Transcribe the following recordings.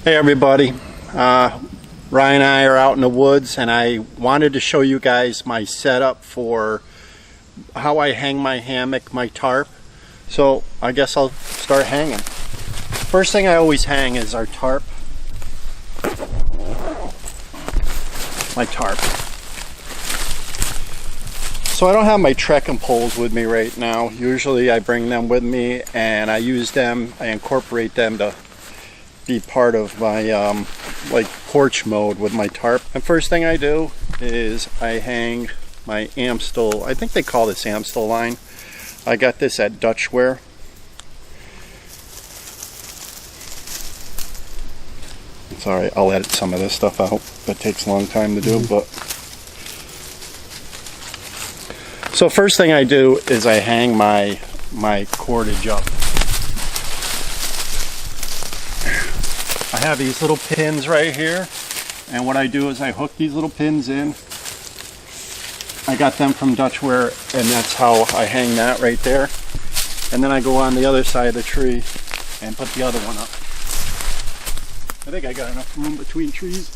Hey everybody, Ryan and I are out in the woods and I wanted to show you guys my setup for how I hang my hammock, my tarp. So I guess I'll start hanging. First thing I always hang is our tarp. My tarp. So I don't have my trekking poles with me right now. Usually I bring them with me and I use them, I incorporate them to be part of my like porch mode with my tarp. And first thing I do is I hang my Amstel, I think they call this Amstel line. I got this at Dutchware. Sorry, I'll edit some of this stuff out. That takes a long time to do, but so first thing I do is I hang my cordage up. I have these little pins right here, and what I do is I hook these little pins in. I got them from Dutchware, and that's how I hang that right there. And then I go on the other side of the tree and put the other one up. I think I got enough room between trees.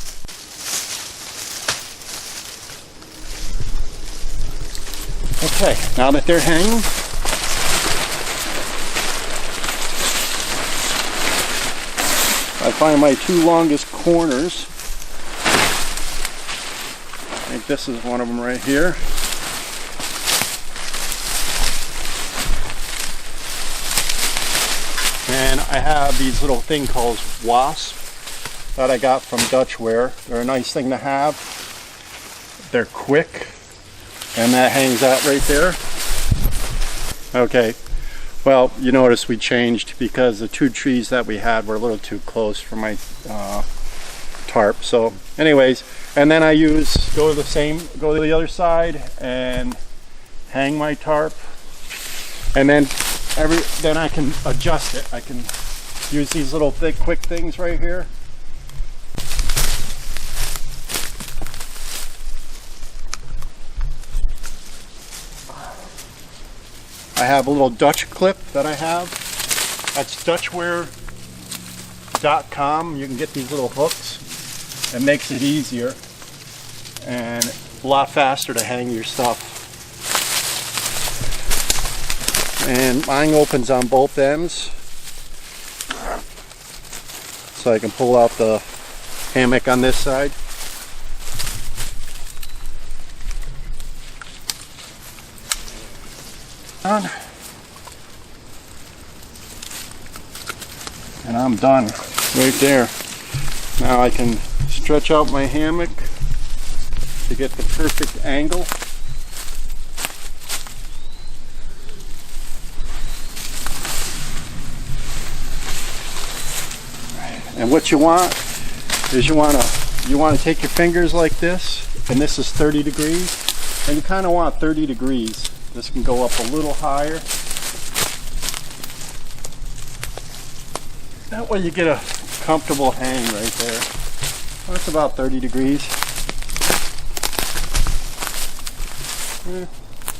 Okay, now that they're hanging, I find my two longest corners. I think this is one of them right here. And I have these little thing called wasps that I got from Dutchware. They're a nice thing to have. They're quick, and that hangs out right there. Okay. Well, you notice we changed because the two trees that we had were a little too close for my tarp. So anyways, and then I go to the other side and hang my tarp. And then I can adjust it. I can use these little thick quick things right here. I have a little Dutch clip that I have. That's Dutchware.com. You can get these little hooks. It makes it easier and a lot faster to hang your stuff. And mine opens on both ends, so I can pull out the hammock on this side. And I'm done right there. Now I can stretch out my hammock to get the perfect angle. And what you want is you want to take your fingers like this, and this is 30 degrees, and you kind of want 30 degrees. This can go up a little higher. That way you get a comfortable hang right there. That's about 30 degrees.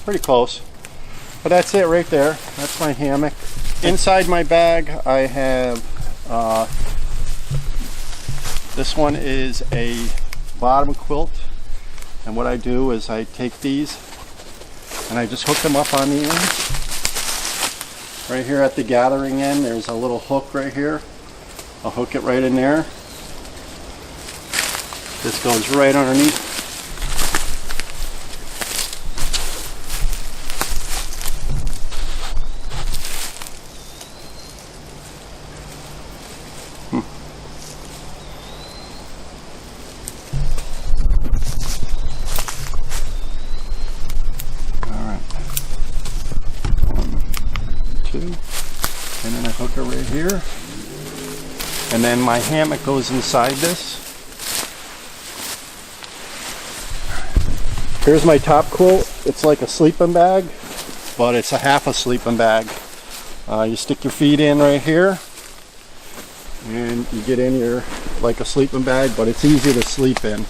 Pretty close. But that's it right there. That's my hammock. Inside my bag I have, this one is a bottom quilt. And what I do is I take these and I just hook them up on the end. Right here at the gathering end, there's a little hook right here. I'll hook it right in there. This goes right underneath. And then I hook it right here, and then my hammock goes inside this. Here's my top quilt. It's like a sleeping bag, but it's a half a sleeping bag. You stick your feet in right here, and you get in here like a sleeping bag, but it's easy to sleep in,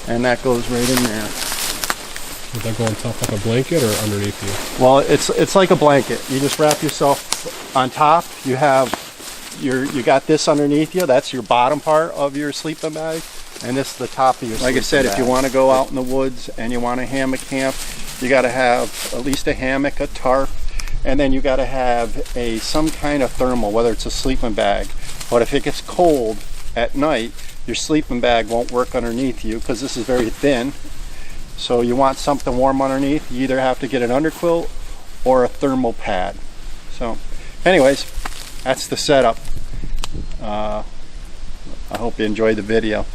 and that goes right in there. Would that go on top like a blanket or underneath you? Well, it's like a blanket. You just wrap yourself on top. You have you got this underneath you. That's your bottom part of your sleeping bag, and this is the top of your sleeping bag. Like I said, if you want to go out in the woods and you want a hammock camp, you got to have at least a hammock, a tarp, and then you got to have some kind of thermal, whether it's a sleeping bag. But if it gets cold at night, your sleeping bag won't work underneath you because this is very thin. So you want something warm underneath. You either have to get an underquilt or a thermal pad. So anyways, that's the setup. I hope you enjoyed the video.